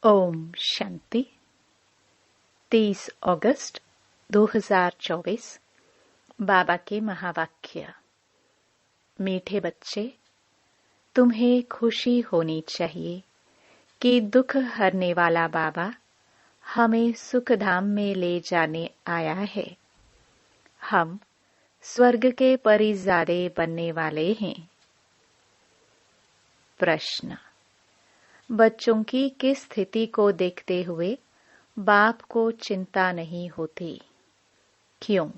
ओम शांति। 30 अगस्त 2024। बाबा के महावाक्य। मीठे बच्चे, तुम्हें खुशी होनी चाहिए कि दुख हरने वाला बाबा हमें सुख धाम में ले जाने आया है। हम स्वर्ग के परिज़ादे बनने वाले हैं। प्रश्न। बच्चों की किस स्थिति को देखते हुए बाप को चिंता नहीं होती? क्यों?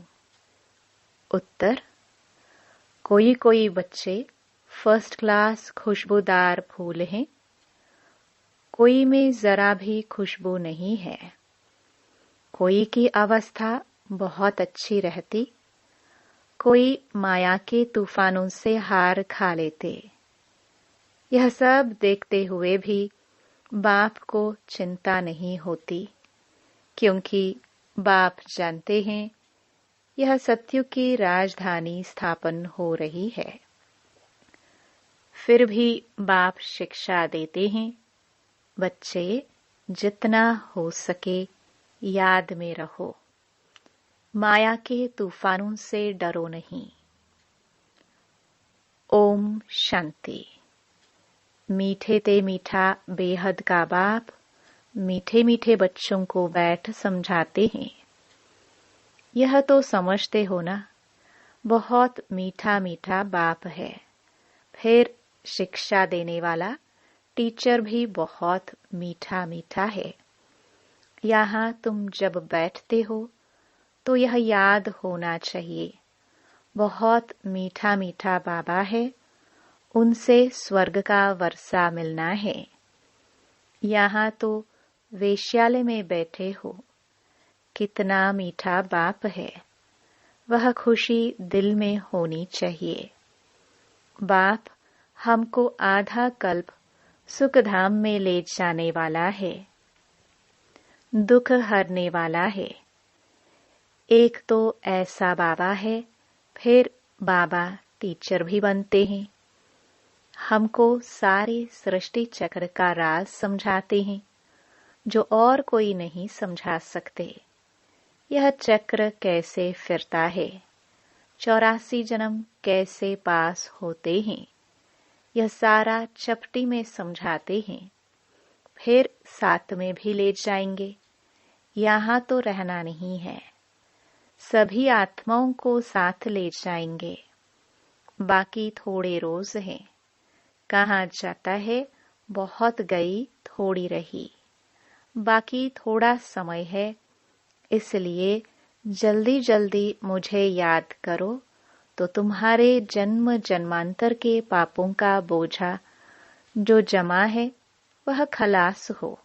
उत्तर। कोई बच्चे फर्स्ट क्लास खुशबूदार फूल हैं, कोई में जरा भी खुशबू नहीं है। कोई की अवस्था बहुत अच्छी रहती, कोई माया के तूफानों से हार खा लेते। यह सब देखते हुए भी बाप को चिंता नहीं होती, क्योंकि बाप जानते हैं यह सत्युग की राजधानी स्थापन हो रही है। फिर भी बाप शिक्षा देते हैं, बच्चे जितना हो सके याद में रहो, माया के तूफानों से डरो नहीं। ओम शांति। मीठे ते मीठा बेहद का बाप मीठे मीठे बच्चों को बैठ समझाते हैं। यह तो समझते हो ना, बहुत मीठा मीठा बाप है। फिर शिक्षा देने वाला टीचर भी बहुत मीठा मीठा है। यहाँ तुम जब बैठते हो तो यह याद होना चाहिए, बहुत मीठा मीठा बाबा है, उनसे स्वर्ग का वर्षा मिलना है। यहाँ तो वेश्यालय में बैठे हो, कितना मीठा बाप है, वह खुशी दिल में होनी चाहिए। बाप हमको आधा कल्प सुख धाम में ले जाने वाला है, दुख हरने वाला है। एक तो ऐसा बाबा है, फिर बाबा टीचर भी बनते हैं। हमको सारे सृष्टि चक्र का राज समझाते हैं, जो और कोई नहीं समझा सकते। यह चक्र कैसे फिरता है, 84 जन्म कैसे पास होते हैं, यह सारा चपटी में समझाते हैं। फिर साथ में भी ले जाएंगे। यहाँ तो रहना नहीं है, सभी आत्माओं को साथ ले जाएंगे। बाकी थोड़े रोज हैं, कहाँ जाता है, बहुत गई थोड़ी रही। बाकी थोड़ा समय है, इसलिए जल्दी जल्दी मुझे याद करो, तो तुम्हारे जन्म जन्मांतर के पापों का बोझा जो जमा है वह खलास हो।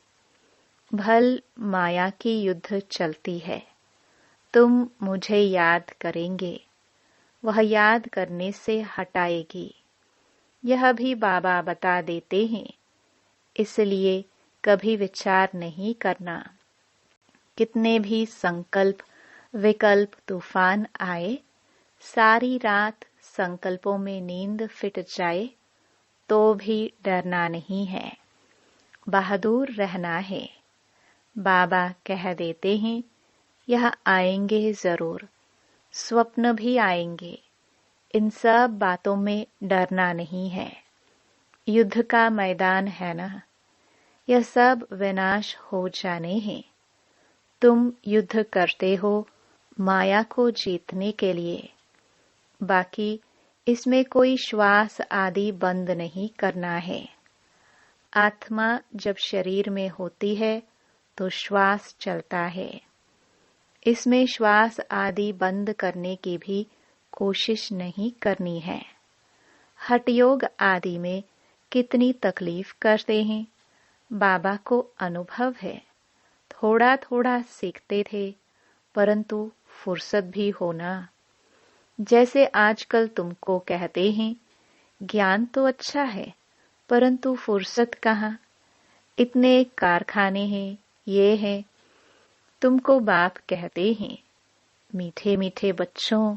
भल माया की युद्ध चलती है, तुम मुझे याद करेंगे, वह याद करने से हटाएगी। यह भी बाबा बता देते हैं, इसलिए कभी विचार नहीं करना। कितने भी संकल्प विकल्प तूफान आए, सारी रात संकल्पों में नींद फिट जाए, तो भी डरना नहीं है, बहादुर रहना है। बाबा कह देते हैं, यह आएंगे जरूर, स्वप्न भी आएंगे। इन सब बातों में डरना नहीं है। युद्ध का मैदान है ना, यह सब विनाश हो जाने हैं। तुम युद्ध करते हो माया को जीतने के लिए। बाकी इसमें कोई श्वास आदि बंद नहीं करना है। आत्मा जब शरीर में होती है तो श्वास चलता है। इसमें श्वास आदि बंद करने की भी कोशिश नहीं करनी है। हठयोग आदि में कितनी तकलीफ करते हैं, बाबा को अनुभव है। थोड़ा थोड़ा सीखते थे, परंतु फुर्सत भी होना। जैसे आजकल तुमको कहते हैं, ज्ञान तो अच्छा है, परंतु फुर्सत कहाँ, इतने कारखाने हैं, ये है। तुमको बाप कहते हैं, मीठे मीठे बच्चों,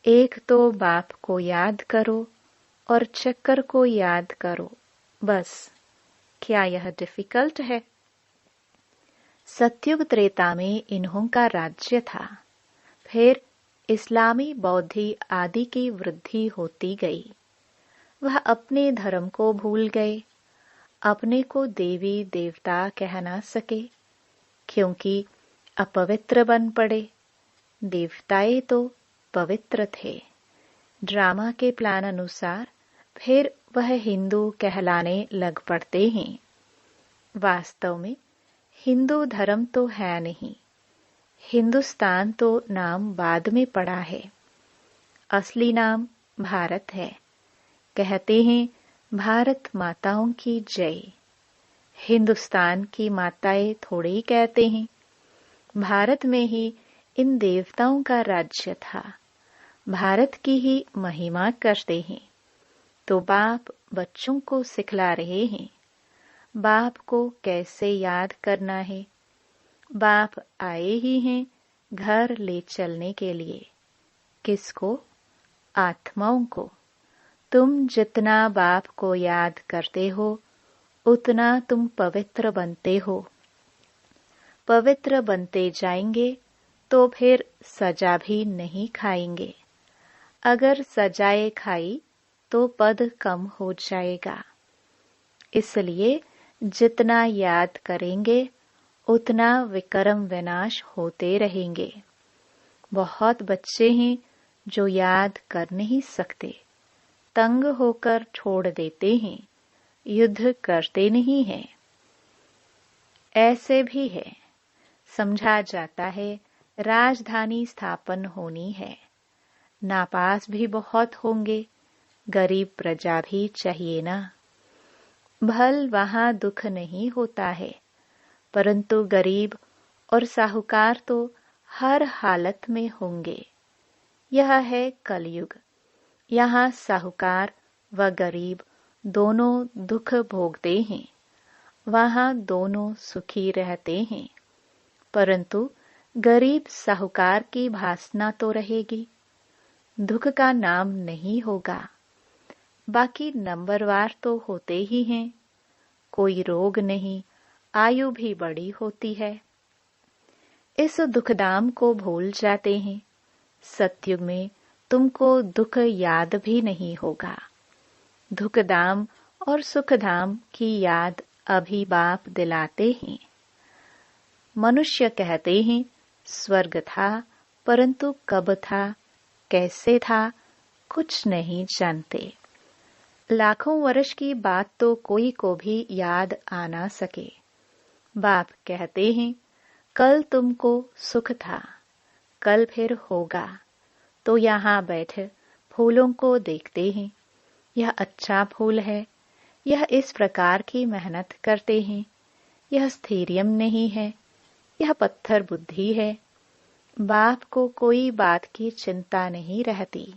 एक तो बाप को याद करो और चक्कर को याद करो, बस। क्या यह डिफिकल्ट है? सतयुग त्रेता में इन्हों का राज्य था। फिर इस्लामी बौद्धि आदि की वृद्धि होती गई। वह अपने धर्म को भूल गए, अपने को देवी देवता कह न सके, क्योंकि अपवित्र बन पड़े। देवताएं तो पवित्र थे। ड्रामा के प्लान अनुसार फिर वह हिंदू कहलाने लग पड़ते हैं। वास्तव में हिंदू धर्म तो है नहीं। हिंदुस्तान तो नाम बाद में पड़ा है। असली नाम भारत है। कहते हैं भारत माताओं की जय। हिंदुस्तान की माताएं थोड़े ही कहते हैं। भारत में ही इन देवताओं का राज्य था। भारत की ही महिमा करते हैं। तो बाप बच्चों को सिखला रहे हैं। बाप को कैसे याद करना है। बाप आए ही हैं घर ले चलने के लिए। किसको? आत्माओं को। तुम जितना बाप को याद करते हो उतना तुम पवित्र बनते हो। पवित्र बनते जाएंगे तो फिर सजा भी नहीं खाएंगे। अगर सजाए खाई तो पद कम हो जाएगा। इसलिए जितना याद करेंगे उतना विक्रम विनाश होते रहेंगे। बहुत बच्चे हैं जो याद कर नहीं सकते, तंग होकर छोड़ देते हैं, युद्ध करते नहीं हैं। ऐसे भी है। समझा जाता है राजधानी स्थापन होनी है। नापास भी बहुत होंगे, गरीब प्रजा भी चाहिए ना। भल वहां दुख नहीं होता है, परंतु गरीब और साहूकार तो हर हालत में होंगे। यह है कलयुग। यहाँ साहूकार व गरीब दोनों दुख भोगते हैं, वहां दोनों सुखी रहते हैं। परंतु गरीब साहूकार की भासना तो रहेगी, दुख का नाम नहीं होगा। बाकी नंबरवार तो होते ही हैं। कोई रोग नहीं, आयु भी बड़ी होती है। इस दुखदाम को भूल जाते हैं। सतयुग में तुमको दुख याद भी नहीं होगा। दुखदाम और सुखधाम की याद अभी बाप दिलाते हैं। मनुष्य कहते हैं स्वर्ग था, परंतु कब था, कैसे था, कुछ नहीं जानते। लाखों वर्ष की बात तो कोई को भी याद आ ना सके। बाप कहते हैं कल तुमको सुख था, कल फिर होगा। तो यहाँ बैठ फूलों को देखते हैं। यह अच्छा फूल है, यह इस प्रकार की मेहनत करते हैं। यह स्थैर्य नहीं है, यह पत्थर बुद्धि है। बाप को कोई बात की चिंता नहीं रहती।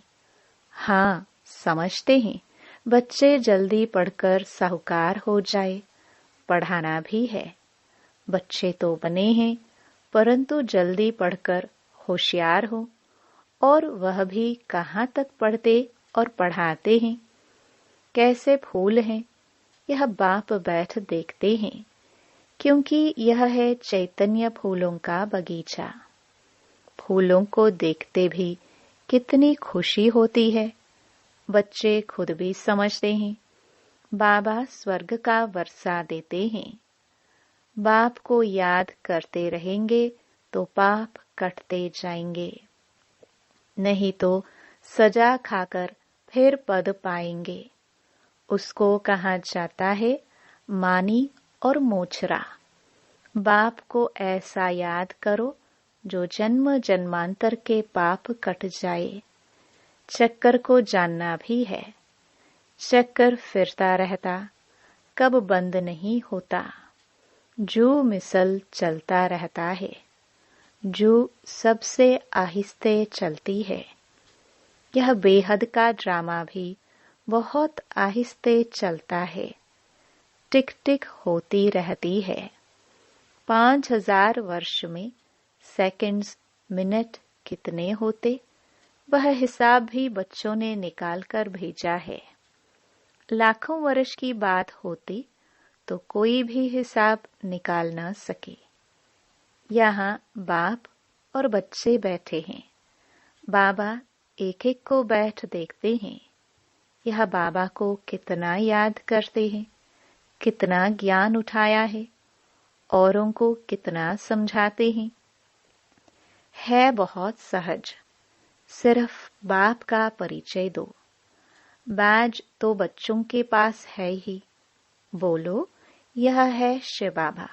हाँ, समझते हैं बच्चे जल्दी पढ़कर साहूकार हो जाए, पढ़ाना भी है। बच्चे तो बने हैं, परंतु जल्दी पढ़कर होशियार हो। और वह भी कहाँ तक पढ़ते और पढ़ाते हैं। कैसे फूल हैं, यह बाप बैठ देखते हैं, क्योंकि यह है चैतन्य फूलों का बगीचा। फूलों को देखते भी कितनी खुशी होती है। बच्चे खुद भी समझते हैं। बाबा स्वर्ग का वर्षा देते हैं। बाप को याद करते रहेंगे तो पाप कटते जाएंगे, नहीं तो सजा खाकर फिर पद पाएंगे। उसको कहा जाता है मानी और मोचरा। बाप को ऐसा याद करो जो जन्म जन्मांतर के पाप कट जाए। चक्कर को जानना भी है। चक्कर फिरता रहता, कब बंद नहीं होता। जू मिसल चलता रहता है। जू सबसे आहिस्ते चलती है। यह बेहद का ड्रामा भी बहुत आहिस्ते चलता है। टिक टिक होती रहती है। 5000 वर्ष में सेकंड्स, मिनट कितने होते, वह हिसाब भी बच्चों ने निकाल कर भेजा है। लाखों वर्ष की बात होती तो कोई भी हिसाब निकाल न सके। यहाँ बाप और बच्चे बैठे हैं। बाबा एक एक को बैठ देखते हैं। यह बाबा को कितना याद करते हैं, कितना ज्ञान उठाया है, औरों को कितना समझाते हैं। है बहुत सहज, सिर्फ बाप का परिचय दो। बैज तो बच्चों के पास है ही। बोलो यह है शिव बाबा।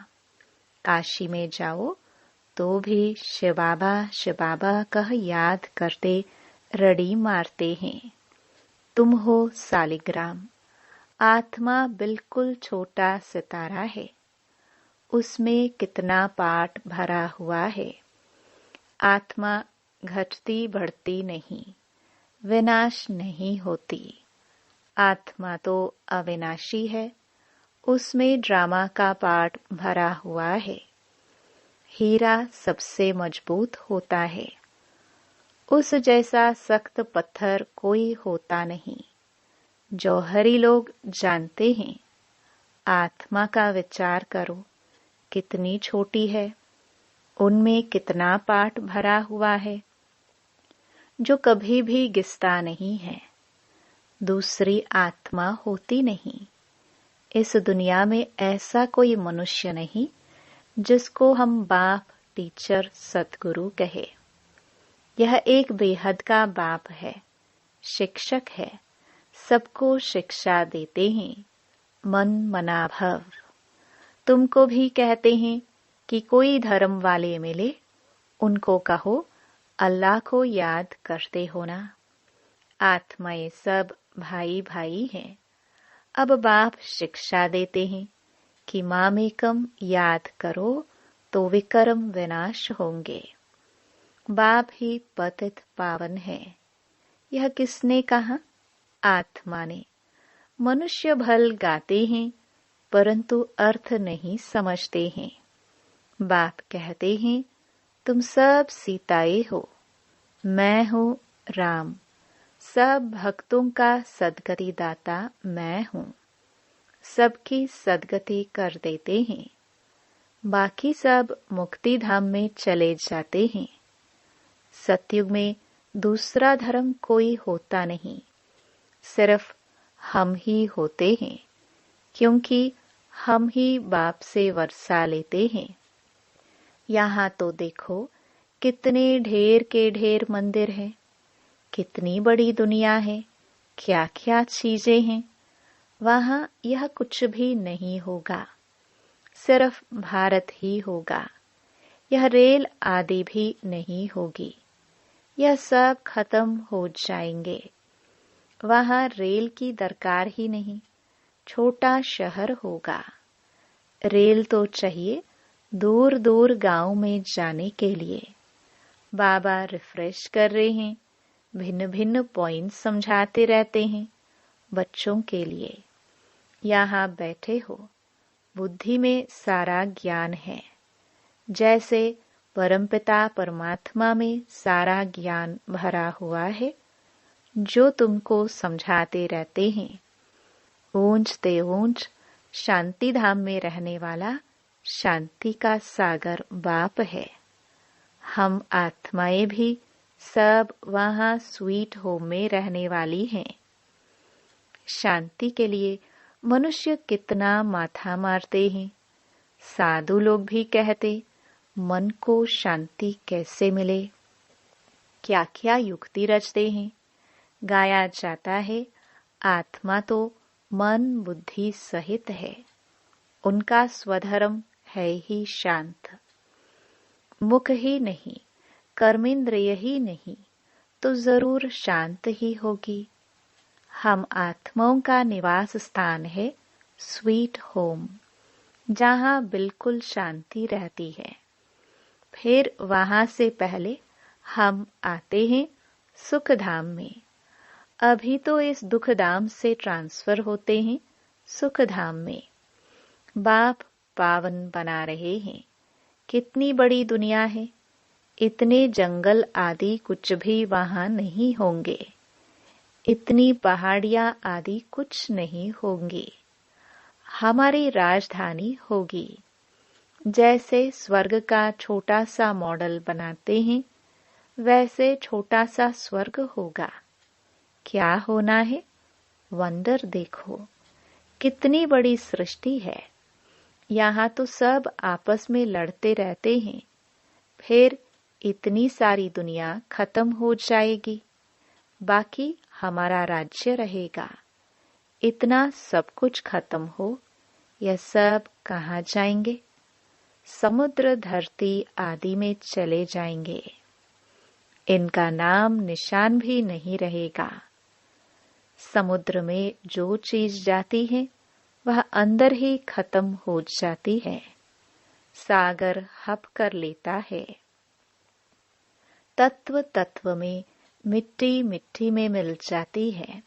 काशी में जाओ तो भी शिव बाबा कह याद करते रड़ी मारते हैं। तुम हो सालिग्राम। आत्मा बिल्कुल छोटा सितारा है, उसमें कितना पाट भरा हुआ है। आत्मा घटती बढ़ती नहीं, विनाश नहीं होती। आत्मा तो अविनाशी है, उसमें ड्रामा का पाट भरा हुआ है। हीरा सबसे मजबूत होता है, उस जैसा सख्त पत्थर कोई होता नहीं। जौहरी लोग जानते हैं। आत्मा का विचार करो, कितनी छोटी है, उनमें कितना पाट भरा हुआ है, जो कभी भी गिसता नहीं है। दूसरी आत्मा होती नहीं। इस दुनिया में ऐसा कोई मनुष्य नहीं जिसको हम बाप, टीचर, सतगुरु कहे। यह एक बेहद का बाप है, शिक्षक है, सबको शिक्षा देते हैं। मन मना भव। तुमको भी कहते हैं कि कोई धर्म वाले मिले, उनको कहो अल्लाह को याद करते हो ना। आत्माएं सब भाई भाई हैं। अब बाप शिक्षा देते हैं कि मामेकम याद करो तो विकर्म विनाश होंगे। बाप ही पतित पावन है। यह किसने कहा? आत्मा ने। मनुष्य भल गाते हैं परंतु अर्थ नहीं समझते हैं। बाप कहते हैं तुम सब सीताएं हो, मैं हूँ राम। सब भक्तों का सदगति दाता मैं हूँ। सबकी सदगति कर देते हैं। बाकी सब मुक्ति धाम में चले जाते हैं। सतयुग में दूसरा धर्म कोई होता नहीं, सिर्फ हम ही होते हैं, क्योंकि हम ही बाप से वर्षा लेते हैं। यहाँ तो देखो कितने ढेर के ढेर मंदिर हैं, कितनी बड़ी दुनिया है, क्या क्या चीजें हैं। वहां यह कुछ भी नहीं होगा, सिर्फ भारत ही होगा। यह रेल आदि भी नहीं होगी, यह सब खत्म हो जाएंगे। वहां रेल की दरकार ही नहीं, छोटा शहर होगा। रेल तो चाहिए दूर दूर गांव में जाने के लिए। बाबा रिफ्रेश कर रहे हैं, भिन्न भिन्न पॉइंट समझाते रहते हैं बच्चों के लिए। यहाँ बैठे हो, बुद्धि में सारा ज्ञान है। जैसे परमपिता परमात्मा में सारा ज्ञान भरा हुआ है, जो तुमको समझाते रहते हैं। ऊंच ते ऊंच शांति धाम में रहने वाला शांति का सागर बाप है। हम आत्माएं भी सब वहां स्वीट होम में रहने वाली हैं। शांति के लिए मनुष्य कितना माथा मारते हैं। साधु लोग भी कहते मन को शांति कैसे मिले, क्या क्या युक्ति रचते हैं। गाया जाता है आत्मा तो मन बुद्धि सहित है, उनका स्वधर्म है ही शांत। मुख ही नहीं, कर्मेंद्रिय ही नहीं, तो जरूर शांत ही होगी। हम आत्माओं का निवास स्थान है स्वीट होम, जहाँ बिल्कुल शांति रहती है। फिर वहां से पहले हम आते हैं सुख धाम में। अभी तो इस दुख धाम से ट्रांसफर होते हैं सुख धाम में। बाप पावन बना रहे हैं। कितनी बड़ी दुनिया है, इतने जंगल आदि कुछ भी वहां नहीं होंगे, इतनी पहाड़ियां आदि कुछ नहीं होंगी। हमारी राजधानी होगी। जैसे स्वर्ग का छोटा सा मॉडल बनाते हैं, वैसे छोटा सा स्वर्ग होगा। क्या होना है? वंडर देखो, कितनी बड़ी सृष्टि है। यहाँ तो सब आपस में लड़ते रहते हैं, फिर इतनी सारी दुनिया खत्म हो जाएगी, बाकी हमारा राज्य रहेगा। इतना सब कुछ खत्म हो, यह सब कहाँ जाएंगे? समुद्र, धरती आदि में चले जाएंगे। इनका नाम निशान भी नहीं रहेगा। समुद्र में जो चीज जाती है वह अंदर ही खत्म हो जाती है। सागर हप कर लेता है। तत्व तत्व में, मिट्टी मिट्टी में मिल जाती है।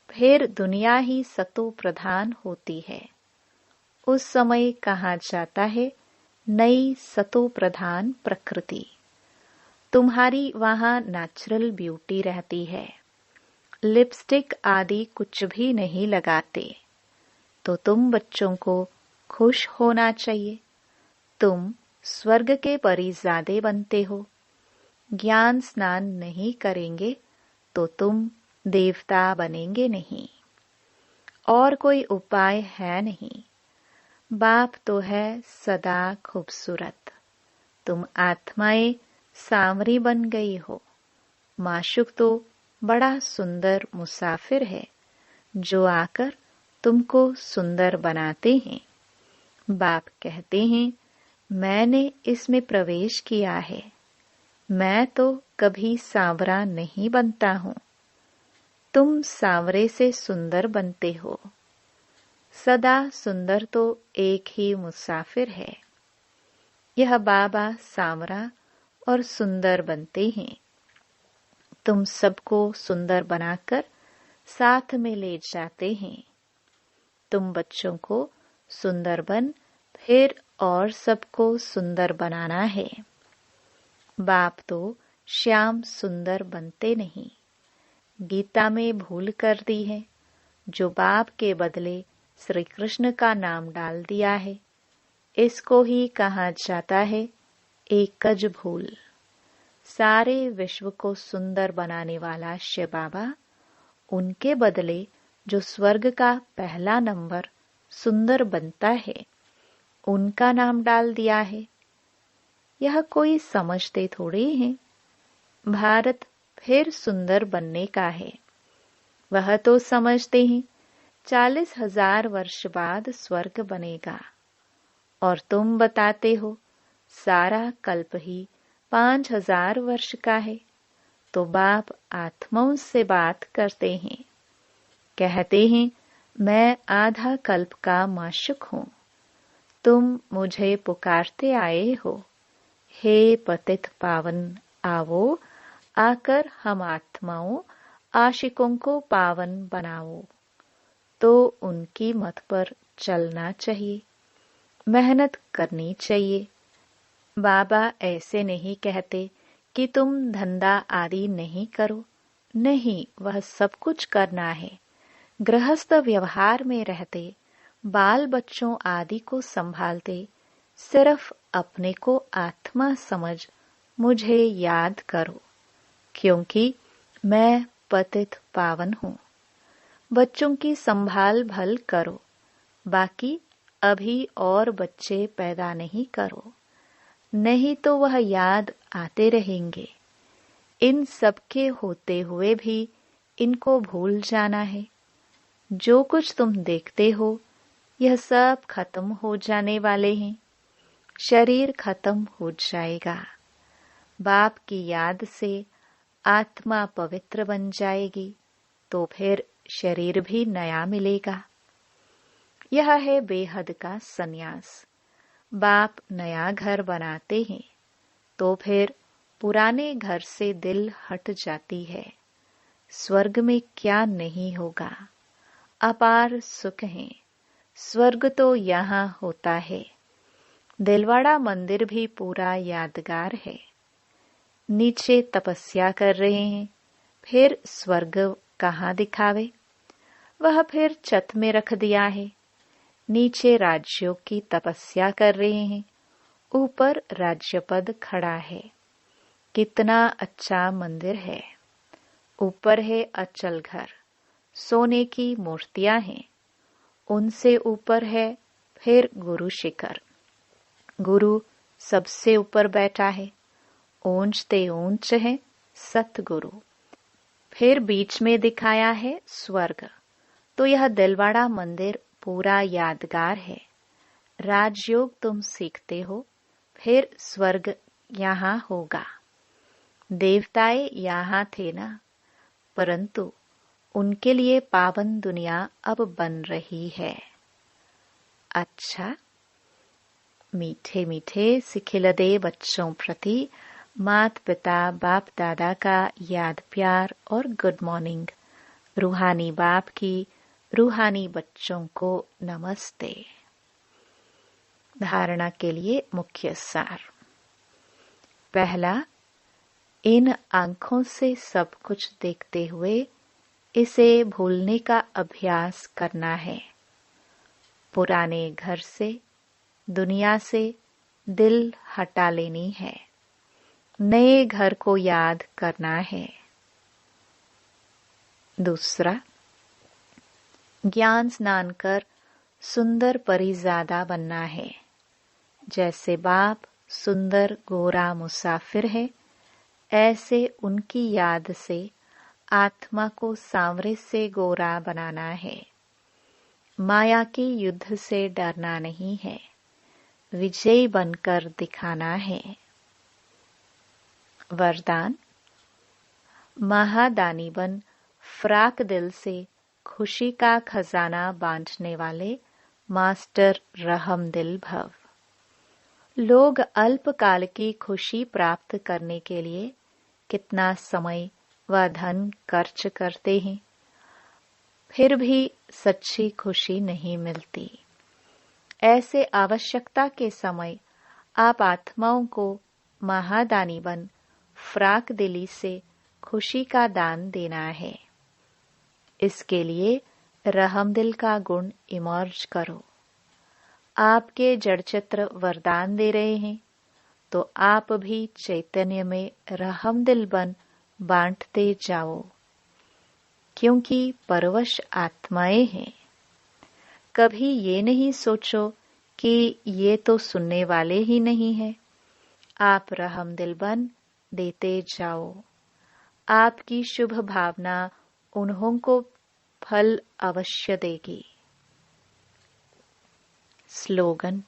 फिर दुनिया ही सतो प्रधान होती है। उस समय कहा जाता है नई सतो प्रधान प्रकृति। तुम्हारी वहां नेचुरल ब्यूटी रहती है। लिपस्टिक आदि कुछ भी नहीं लगाते। तो तुम बच्चों को खुश होना चाहिए। तुम स्वर्ग के परिजादे बनते हो। ज्ञान स्नान नहीं करेंगे तो तुम देवता बनेंगे नहीं। और कोई उपाय है नहीं। बाप तो है सदा खूबसूरत। तुम आत्माएं सांवरी बन गई हो। माशुक तो बड़ा सुंदर मुसाफिर है, जो आकर तुमको सुंदर बनाते हैं। बाप कहते हैं, मैंने इसमें प्रवेश किया है। मैं तो कभी सांवरा नहीं बनता हूँ। तुम सांवरे से सुंदर बनते हो। सदा सुंदर तो एक ही मुसाफिर है। यह बाबा सांवरा और सुंदर बनते हैं। तुम सबको सुंदर बनाकर साथ में ले जाते हैं। तुम बच्चों को सुंदर बन फिर और सबको सुंदर बनाना है। बाप तो श्याम सुंदर बनते नहीं। गीता में भूल कर दी है। जो बाप के बदले श्री कृष्ण का नाम डाल दिया है, इसको ही कहा जाता है एकज भूल। सारे विश्व को सुंदर बनाने वाला शिव बाबा, उनके बदले जो स्वर्ग का पहला नंबर सुंदर बनता है, उनका नाम डाल दिया है। यह कोई समझते थोड़े हैं। भारत फिर सुंदर बनने का है। वह तो समझते हैं 40,000 वर्ष बाद स्वर्ग बनेगा। और तुम बताते हो सारा कल्प ही 5,000 वर्ष का है। तो बाप आत्माओं से बात करते हैं। कहते हैं, मैं आधा कल्प का माशुक हूँ। तुम मुझे पुकारते आए हो, हे पतित पावन आवो, आकर हम आत्माओं आशिकों को पावन बनाओ। तो उनकी मत पर चलना चाहिए, मेहनत करनी चाहिए। बाबा ऐसे नहीं कहते कि तुम धंधा आदि नहीं करो। नहीं, वह सब कुछ करना है। गृहस्थ व्यवहार में रहते, बाल बच्चों आदि को संभालते, सिर्फ अपने को आत्मा समझ मुझे याद करो, क्योंकि मैं पतित पावन हूँ। बच्चों की संभाल भल करो, बाकी अभी और बच्चे पैदा नहीं करो, नहीं तो वह याद आते रहेंगे। इन सब के होते हुए भी इनको भूल जाना है। जो कुछ तुम देखते हो, यह सब खत्म हो जाने वाले हैं। शरीर खत्म हो जाएगा। बाप की याद से आत्मा पवित्र बन जाएगी, तो फिर शरीर भी नया मिलेगा। यह है बेहद का सन्यास। बाप नया घर बनाते हैं, तो फिर पुराने घर से दिल हट जाती है। स्वर्ग में क्या नहीं होगा। अपार सुख है। स्वर्ग तो यहाँ होता है। दिलवाड़ा मंदिर भी पूरा यादगार है। नीचे तपस्या कर रहे हैं, फिर स्वर्ग कहाँ दिखावे। वह फिर छत में रख दिया है। नीचे राज्यों की तपस्या कर रहे हैं, ऊपर राज्यपद खड़ा है। कितना अच्छा मंदिर है। ऊपर है अचल घर, सोने की मूर्तियां हैं। उनसे ऊपर है फिर गुरु शिखर। गुरु सबसे ऊपर बैठा है। ऊंचते ऊंच है सतगुरु। फिर बीच में दिखाया है स्वर्ग। तो यह दिलवाड़ा मंदिर पूरा यादगार है। राजयोग तुम सीखते हो, फिर स्वर्ग यहाँ होगा। देवताएं यहाँ थे ना, परंतु उनके लिए पावन दुनिया अब बन रही है। अच्छा, मीठे मीठे सिखिलदे बच्चों प्रति माता पिता बाप दादा का याद प्यार और गुड मॉर्निंग। रूहानी बाप की रूहानी बच्चों को नमस्ते। धारणा के लिए मुख्य सार। पहला, इन आंखों से सब कुछ देखते हुए इसे भूलने का अभ्यास करना है। पुराने घर से, दुनिया से दिल हटा लेनी है। नए घर को याद करना है। दूसरा, ज्ञान स्नान कर सुंदर परिजादा बनना है। जैसे बाप सुंदर गोरा मुसाफिर है, ऐसे उनकी याद से आत्मा को सांवरे से गोरा बनाना है। माया के युद्ध से डरना नहीं है, विजयी बनकर दिखाना है। वरदान, महादानी बन फ्राक दिल से खुशी का खजाना बांटने वाले मास्टर रहम दिल भव। लोग अल्पकाल की खुशी प्राप्त करने के लिए कितना समय व धन खर्च करते हैं, फिर भी सच्ची खुशी नहीं मिलती। ऐसे आवश्यकता के समय आप आत्माओं को महादानी बन फ्राक दिली से खुशी का दान देना है। इसके लिए रहम दिल का गुण इमर्ज करो। आपके जड़चित्र वरदान दे रहे हैं, तो आप भी चैतन्य में रहम दिल बन बांटते जाओ, क्योंकि परवश आत्माएं हैं। कभी ये नहीं सोचो कि ये तो सुनने वाले ही नहीं हैं। आप रहम दिल बन देते जाओ। आपकी शुभ भावना उन्हों को फल अवश्य देगी। स्लोगन,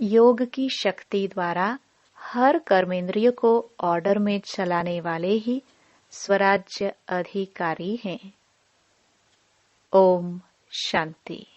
योग की शक्ति द्वारा हर कर्मेंद्रिय को ऑर्डर में चलाने वाले ही स्वराज्य अधिकारी हैं। ओम शांति।